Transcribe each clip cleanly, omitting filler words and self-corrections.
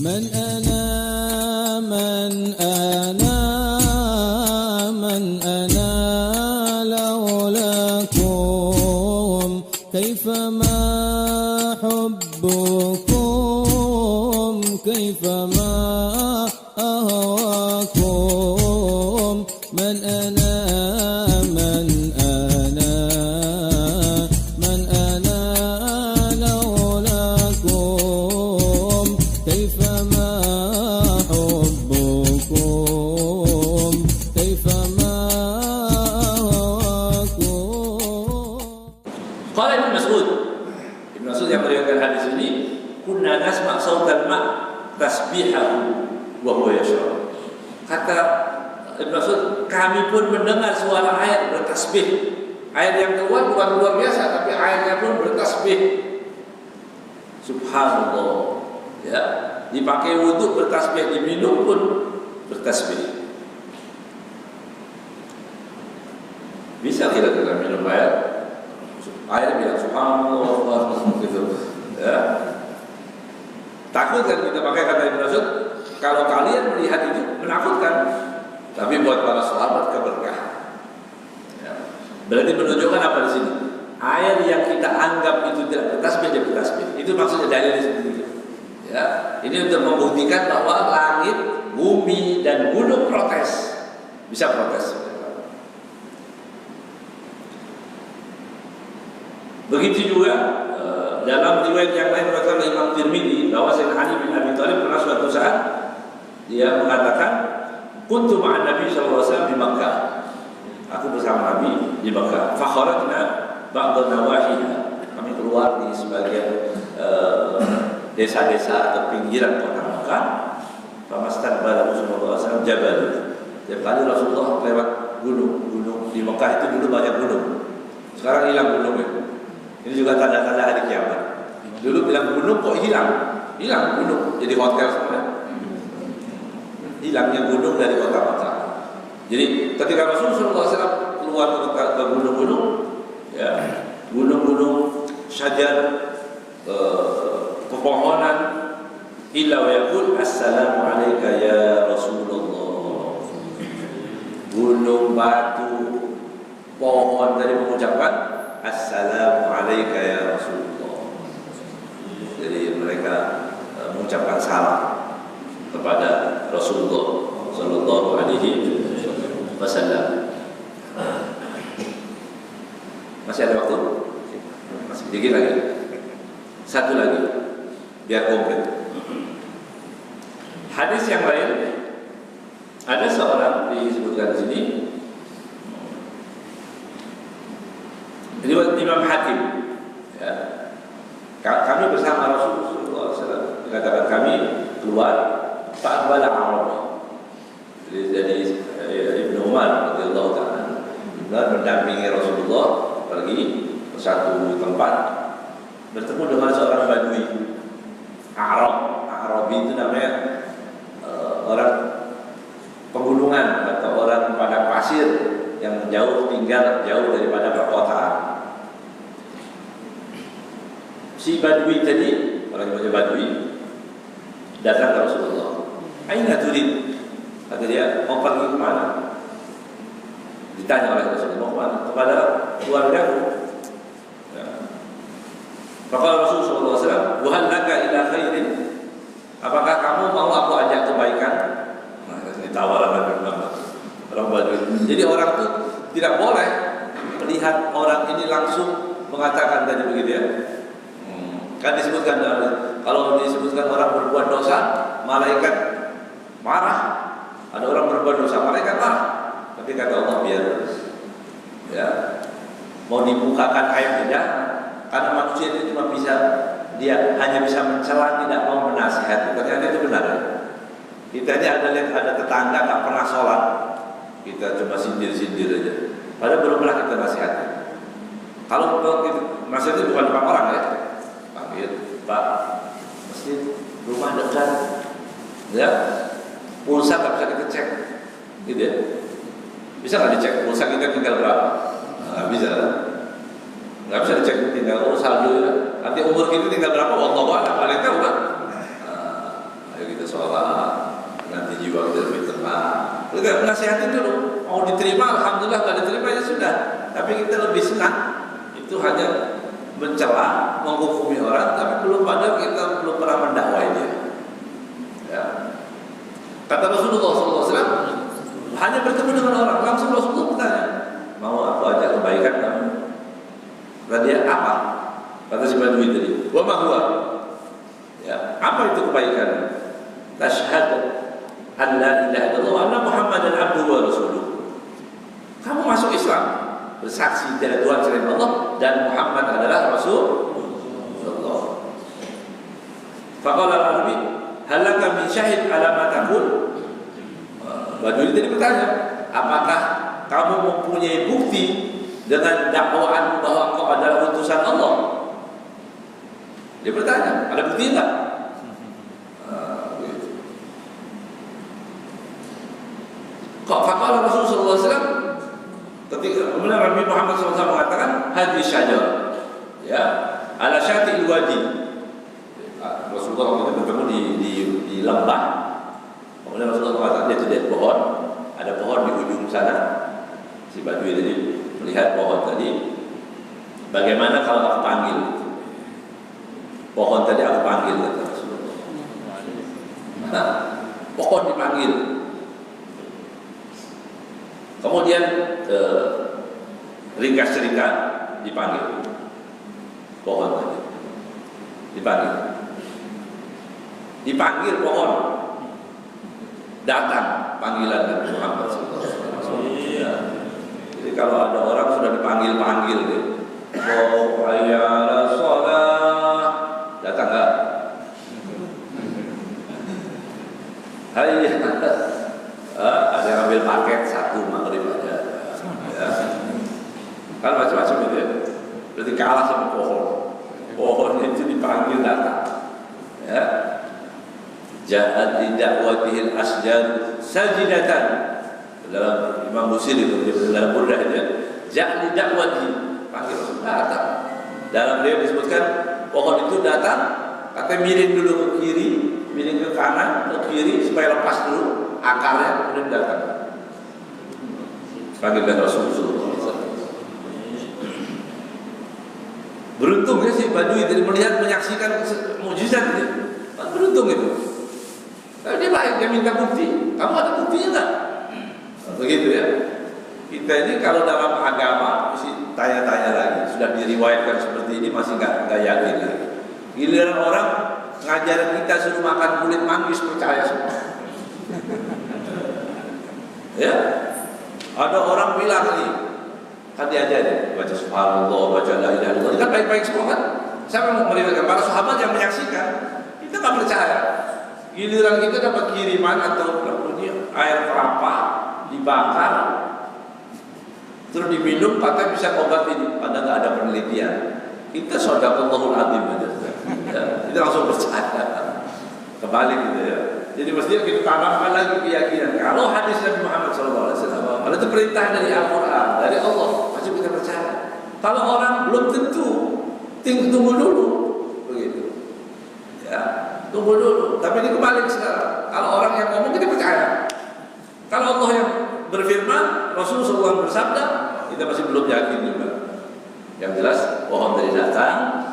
من أنا من أنا من أنا لولاكم كيفما حبكم كيفما أهواكم من أنا من أنا من أنا لولاكم كيفما حبكم كيفما أهواكم. Qala Ibnu Mas'ud. Ibnu Mas'ud yang meriwayatkan hadis ini, kunna nasma' sautal ma' tasbihahu wa huwa yashrab. Kata Ibnu Mas'ud, kami pun mendengar suara air bertasbih. Air yang keluar bukan luar biasa, tapi airnya pun bertasbih. Subhanallah. Ya, dipakai wudu bertasbih, diminum pun bertasbih. Bisa kira-kira minum air? Air bilang subhanallah gitu. Ya. Takut kan kita pakai kata Ibnu Mas'ud? Kalau kalian melihat itu menakutkan, tapi buat para sahabat keberkahan. Ya. Berarti menunjukkan apa di sini? Air yang kita anggap itu tidak bertasbih, dia bertasbih. Itu maksudnya dalil seperti itu. Ya, ini untuk membuktikan bahwa langit, bumi dan gunung protes, bisa protes. Begitu juga dalam riwayat yang lain berkata Imam Tirmidzi bahwa Sayyidina Ali bin Abi Thalib pernah suatu saat dia mengatakan, kuntu ma'an Nabi sallallahu alaihi wasallam di Makkah. Aku bersama Nabi di Makkah. Fa kharajna ba'da nawahiha. Kami keluar di sebagian desa-desa atau pinggiran kota Makkah. Famastaqbala Rasulullah SAW jabal. Setiap kali Rasulullah lewat gunung di Makkah itu dulu banyak gunung. Sekarang hilang gunungnya. Ini juga tanda-tanda hari kiamat. Dulu bilang gunung kok hilang gunung jadi hotel semua. Hilangnya gunung dari kota Makkah. Jadi ketika Rasulullah SAW keluar ke gunung-gunung, ya, gunung-gunung syajar, pepohonan, illa wa yaqul assalamu alayka ya Rasulullah. Gunung, batu, pohon tadi mengucapkan assalamu alayka ya Rasulullah. Jadi mereka mengucapkan salam kepada Rasulullah sallallahu alaihi wasallam. Masih ada waktu? Masih sedikit lagi. Satu lagi biar komplit. Hadis yang lain, ada seorang disebutkan di sini, riwayat Imam Hakim, ya, kami bersama Rasulullah SAW, dikatakan kami keluar fa'aqbala Arabi. Jadi dari Ibnu Umar radhiyallahu ta'ala mendampingi Rasulullah pergi ke satu tempat, bertemu dengan seorang Badui Arabi itu namanya orang pegunungan atau orang padang pasir yang tinggal jauh daripada perkotaan. Si Badui tadi, orang yang Badui, datang ke Rasulullah. Aina turid? Kata dia, mau pergi ke mana? Ditanya oleh Rasulullah, mau kemana? Kepada keluargaku. Ya. Maka Rasulullah SAW, Wuhan laka ila khairin. Apakah kamu mau aku ajak kebaikan? Nah, ini tawaran orang Badui. Jadi orang itu tidak boleh melihat orang ini langsung mengatakan tadi begitu ya. Kan disebutkan kalau disebutkan orang berbuat dosa, malaikat marah. Ada orang berbuat dosa, malaikat marah. Tapi kata Allah biar ya mau dibukakan aibnya, karena manusia itu cuma bisa, dia hanya bisa mencela, tidak mau menasihati. Ternyata itu benar. Kita ini ada tetangga tak pernah sholat, kita cuma sindir-sindir aja. Padahal belum pernah kita nasihati. Kalau nasihat itu bukan depan orang ya. Pak, masjid rumah dekat, ya, pulsa nggak bisa kita cek, gitu ya? Bisa nggak dicek pulsa kita tinggal berapa? Nggak bisa, nggak bisa dicek tinggal saldo ya. Nanti umur kita tinggal berapa? Wallahu a'lam, paling tahu kan? Gitu. Kita nasihatin dulu, mau diterima alhamdulillah, nggak diterima ya sudah. Tapi kita lebih senang itu hanya mencela, menghukumi orang, tapi kita belum pernah mendakwai dia. Ya. Kata Rasulullah SAW, hanya bertemu dengan orang, langsung Rasulullah bertanya, mau aku ajak kebaikan kamu? Kata dia, apa? Kata si Badui tadi, wa ma huwa? Ya, apa itu kebaikan? Tashhadu an la ilaha illallah wa anna Muhammadan abduhu wa rasuluh. Kamu masuk Islam, bersaksi tidak Tuhan selain Allah dan Muhammad adalah Rasulullah. Faqala al-Arabi, hal laka min syahid ala ma taqul? Badui tadi bertanya, apakah kamu mempunyai bukti dengan dakwaan bahwa kau adalah utusan Allah? Dia bertanya, ada bukti enggak? Kok faqala Rasulullah SAW ketika kemudian Nabi Muhammad SAW mengatakan hadis syajar, ya, ala syati'il wadi. Rasulullah waktu itu bertemu di lembah. Kemudian Rasulullah mengatakan dia lihat pohon, ada pohon di ujung sana. Si Badui tadi melihat pohon tadi. Bagaimana kalau aku panggil? Pohon tadi aku panggil, kata Rasulullah. Nah, pohon dipanggil. Kemudian ringkas cerita dipanggil. Pohon tadi dipanggil pohon. Datang panggilan Nabi Muhammad SAW. Ya. Jadi kalau ada orang sudah dipanggil deh. Oh, hayya 'alas shalah. Datang enggak? Hayya. Ada yang ambil paket satu maghrib aja. Ya. Kan macam-macam itu ya. Berarti kalah sama pohon. Pohon itu dipanggil datang. Ya. Ja'at li da'watihil asjar sajidatan. Dalam Imam Busiri itu dalam Burdah itu, ja'at li da'wati, panggil datang. Dalam dia disebutkan pohon itu datang, katanya miring dulu ke kiri, miring ke kanan, ke kiri supaya lepas dulu akarnya, kemudian datang. Panggilkan Rasulullah. Beruntungnya si Badui tadi melihat menyaksikan mukjizat itu. Beruntung itu. Tapi dia baik, dia minta bukti. Kamu ada buktinya enggak? Begitu ya. Kita ini kalau dalam agama mesti tanya-tanya lagi. Sudah diriwayatkan seperti ini masih enggak yakin lagi. Giliran orang ngajarin kita suruh makan kulit manggis, percaya semua. Ya. Ada orang bilang nih, kan diajarin baca subhanallah, baca la ilaha illallah. Kan baik-baik semua kan? Siapa yang meriwayatkan? Para sahabat yang menyaksikan. Kita enggak percaya. Giliran kita dapat kiriman atau air kelapa dibakar terus diminum katanya bisa obat ini, padahal nggak ada penelitian. Kita shadaqallahul azim aja, ya, kita langsung percaya. Kembali gitu ya. Jadi mestinya kita tanamkan lagi keyakinan. Kalau hadis Nabi Muhammad SAW, kalau itu perintah dari Al-Quran, dari Allah, pasti kita percaya. Kalau orang belum tentu, tunggu dulu, begitu. Ya. Tunggu dulu, tapi ini kembali sekarang. Kalau orang yang ngomong kita percaya. Kalau Allah yang berfirman, Rasulullah SAW bersabda, kita masih belum yakin juga. Yang jelas pohon dari datang.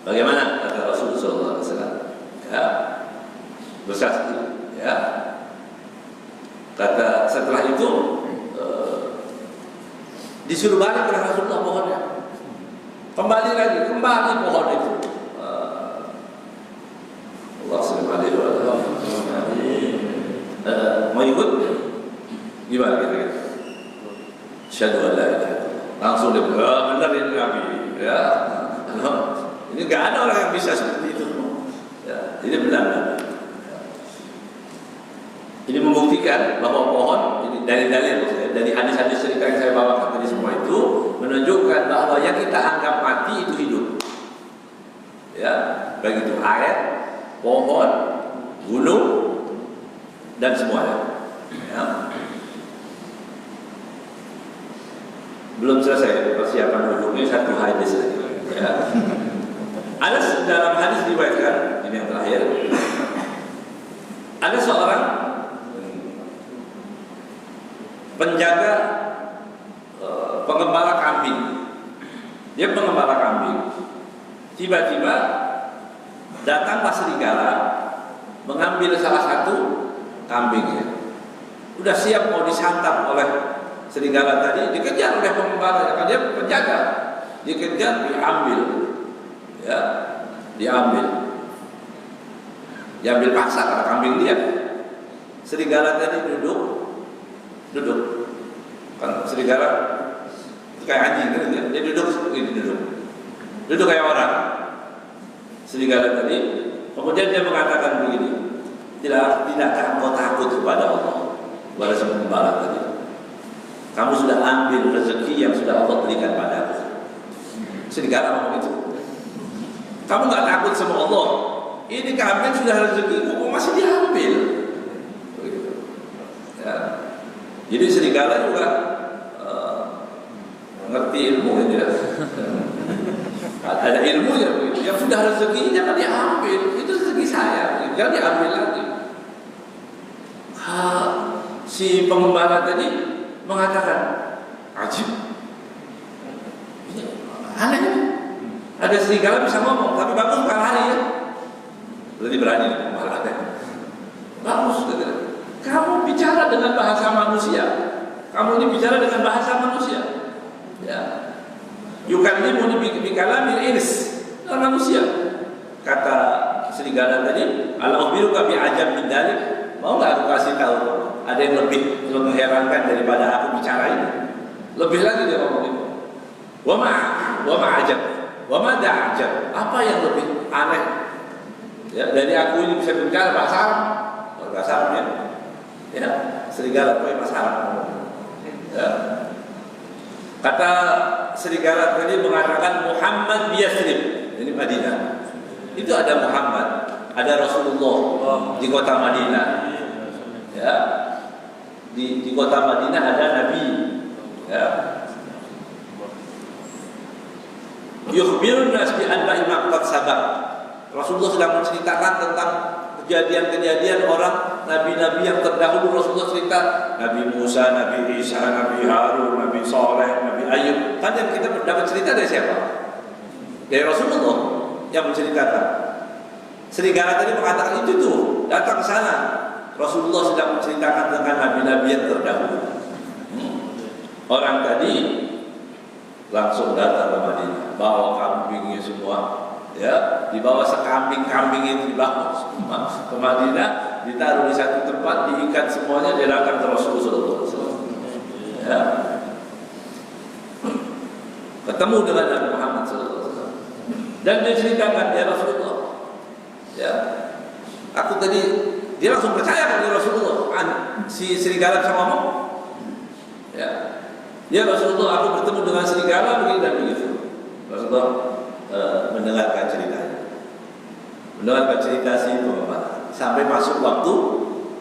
Bagaimana kata Rasulullah SAW? Ya, bersaksi. Ya, kata setelah itu disuruh balik oleh Rasulullah pohonnya. Kembali pohon itu. Allah SWT mau ikut gimana kira-kira? Syahadu an la ilaha illallah. Langsung dia benar ini Nabi. Ya, ini nggak ada orang yang bisa seperti itu. Ya, ini benar Nabi. Ini membuktikan bahwa pohon ini dari dalil, dari hadis-hadis cerita yang saya bawakan tadi semua itu menunjukkan bahwa yang kita anggap mati itu hidup. Ya, baik itu air, pohon, gunung, dan semuanya. Ya. Belum selesai persiapan ujungnya satu hadis lagi. Ya. Ada dalam hadis diriwayatkan, ini yang terakhir. Ada seorang penjaga pengembala kambing. Dia pengembala kambing. Tiba-tiba datanglah serigala mengambil salah satu kambingnya. Udah siap mau disantap oleh serigala tadi, dikejar oleh pengembala, karena dia penjaga. Dikejar, diambil, ya, diambil paksa karena kambing dia. Serigala tadi duduk, kan serigala kayak anjing gitu ya. Dia duduk kayak orang. Serigala tadi, kemudian dia mengatakan begini, tidakkah engkau takut kepada Allah, kepada sang pengembala tadi? Kamu sudah ambil rezeki yang sudah Allah berikan padaku. Serigala ngomong itu. Kamu nggak takut sama Allah? Ini kambing sudah rezeki, kok masih diambil? Ya. Jadi serigala juga ngerti ilmu ya. Ada ilmunya begitu. Yang sudah rezekinya kan diambil, itu rezeki saya, jangan diambil lagi. Si pengembala tadi mengatakan, ajib, ini aneh. Ada serigala bisa ngomong, tapi bagus bukan lari ya. Berarti berani pengembala. Bagus, kamu bicara dengan bahasa manusia. Kamu ini bicara dengan bahasa manusia. Ya. Yukallimuni bikalamil ins, manusia. Kata serigala tadi, al-akhbiruka bi'ajab min dalik. Mau enggak aku kasih tahu ada yang lebih mengherankan daripada aku bicara ini? Lebih lagi dia ngomong itu. Wa ma ajab, wa ma da'ajab. Apa yang lebih aneh? Ya, dari aku ini bisa bicara bahasa Arab. Bahasa Arab ya. Ya, serigala itu bahasa Arab. Ya. Kata serigala tadi mengatakan Muhammad biyasrib, ini Madinah. Itu ada Muhammad, ada Rasulullah di kota Madinah. Ya, di kota Madinah ada Nabi. Ya. Yukhbirun nas bi anba'i ma qad sabaq. Rasulullah sedang menceritakan tentang kejadian-kejadian orang nabi-nabi yang terdahulu. Rasulullah cerita Nabi Musa, Nabi Isa, Nabi Harun, Nabi Saleh, Nabi Ayub. Kan yang kita dapat cerita dari siapa? Dari Rasulullah yang menceritakan. Serigala tadi mengatakan itu tuh, datang ke sana. Rasulullah sedang menceritakan tentang nabi-nabi yang terdahulu. Orang tadi langsung datang ke Madinah, bawa kambingnya semua. Ya, dibawa sekambing-kambing itu dibawa semua ke Madinah, ditaruh di satu tempat, diikat semuanya, dia datang ke Rasulullah SAW. Ya. Ketemu dengan Nabi Muhammad SAW. Dan dia ceritakan, ya Rasulullah, ya, aku tadi, dia langsung percaya kepada Rasulullah. Si serigala bisa ngomong. Ya Rasulullah, aku bertemu dengan serigala begini dan begitu. Rasulullah mendengarkan ceritanya, mendengarkan cerita si pengembala sampai masuk waktu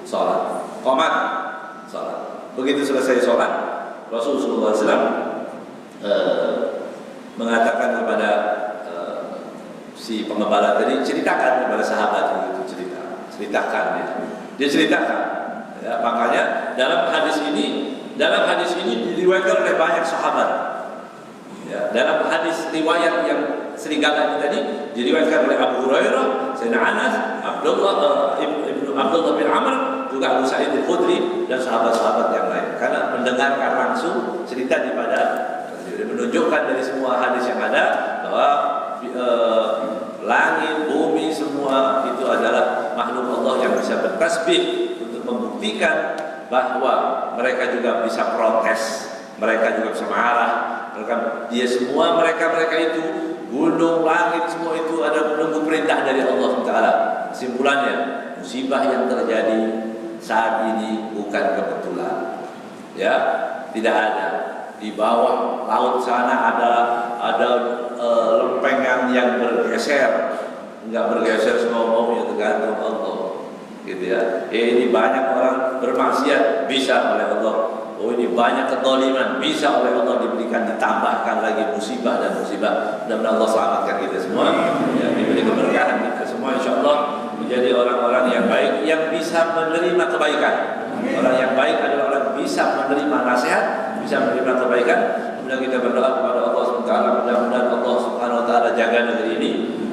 sholat, qomat sholat. Begitu selesai sholat, Rasulullah SAW mengatakan kepada si pengembala tadi, ceritakan kepada sahabat itu, ceritakan dia ceritakan. Ya, makanya dalam hadis ini diriwayatkan oleh banyak sahabat. Ya, dalam hadis riwayat yang serigala ini tadi diriwayatkan oleh Abu Hurairah, Sayyidina Anas, Ibnu Abdullah bin Amr, juga Abu Sa'id al-Khudri dan sahabat-sahabat yang lain. Karena mendengarkan langsung cerita daripada menunjukkan dari semua hadis yang ada bahwa langit, bumi semua itu adalah makhluk Allah yang bisa bertasbih untuk membuktikan bahwa mereka juga bisa protes, mereka juga bisa marah. Dia semua mereka itu gunung, langit semua itu ada menunggu perintah dari Allah Taala. Kesimpulannya, musibah yang terjadi saat ini bukan kebetulan. Ya, tidak ada. Di bawah laut sana ada lempengan yang bergeser, enggak bergeser semua maunya, tergantung Allah. Gitu ya. Ini banyak orang bermaksiat, bisa oleh Allah. Oh, ini banyak kezaliman, bisa oleh Allah diberikan, ditambahkan lagi musibah dan musibah. Mudah-mudahan Allah selamatkan kita semua, ya, diberi keberkahan kita semua, insyaallah menjadi orang-orang yang baik, yang bisa menerima kebaikan. Orang yang baik adalah orang bisa menerima nasihat, bisa menerima kebaikan. Kemudian kita berdoa kepada Allah SWT, mudah-mudahan Allah Subhanahu Wa Taala jaga negeri ini,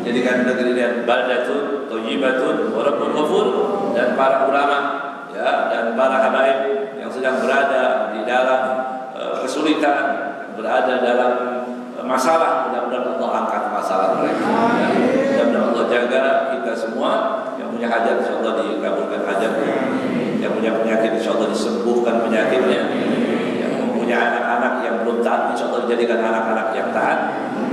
jadikan negeri ini baldatun thayyibatun wa rabbun ghafur, dan para ulama ya dan para habaib yang sedang berada di dalam kesulitan, berada dalam masalah, mudah-mudahan Allah angkat masalah mereka. Ya, mudah-mudahan Allah jaga kita semua. Yang punya hajat insyaallah dikabulkan hajatnya, yang punya penyakit insyaallah disembuhkan penyakitnya, yang mempunyai anak-anak yang belum taat insyaallah dijadikan anak-anak yang taat,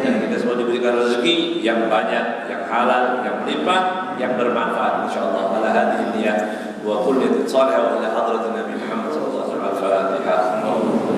dan kita semua diberikan rezeki yang banyak, yang halal, yang melimpah, yang bermanfaat insyaallah. Ala hadhihi niyat wa kulli salih wa ila hadratin Nabi Muhammad sallallahu alaihi wasallam. Al-Fatihah.